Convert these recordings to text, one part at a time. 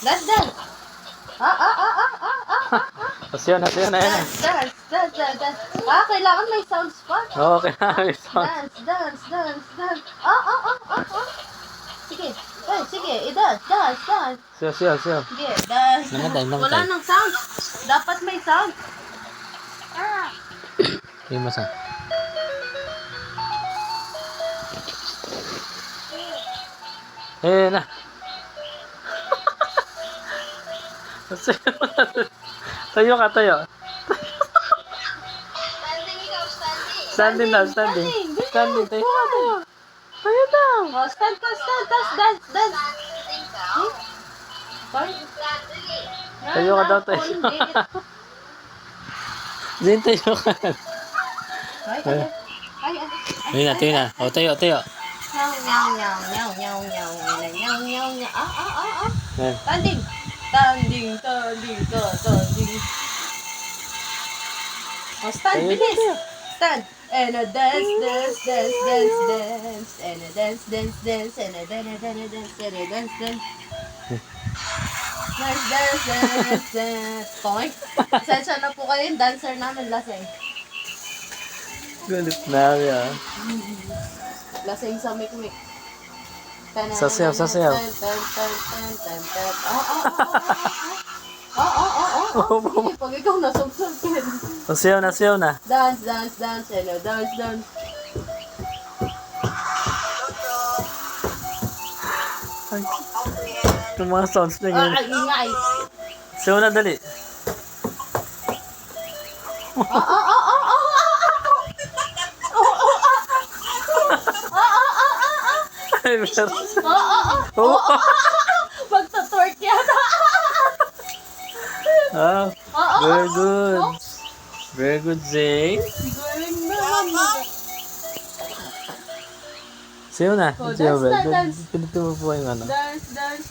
Dance, dance. Sasayaw na, sayaw na, yan na. Dance. Kailangan may sounds pa. Oo, kailangan may sound. Dance. Sige. Sige. I-dance. Sayaw. Sige, dance. Namatay. Wala nang sound. Dapat may sound. Yung masa. Na. Tayo ka, tayo. Standing daw, standing. Standing, tayo ka, tayo. Tayo daw. Oh, stand. Tapos dance. Tayo ka daw, tayo. Zin, tayo ka. Ay. Tayo na. O, tayo. Nyau. Standing. Oh, stand, bilis. Stand. And a dance. And a dance. And a dance. Dance. Point. Sensya na po kayo yung dancer namin, lasing. Galit na kaya. Lasing sa mikmik. Sasayaw. Pag ikaw nasubsob ka. Sasayaw na. Dance. And a dance. Yung mga sounds na yun. Ingay. Sayaw na, dali. Ay, meron. Oo. Magta-twerk yata. Very good. Very good, Zay. Galing naman. Sayaw na. Oh, Sayaw, dance bro. na, dance. Pinito mo po yung ano. Dance. Dance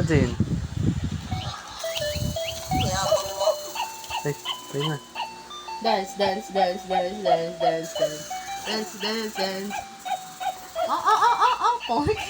din. Ay, tayo na. Dance. Point.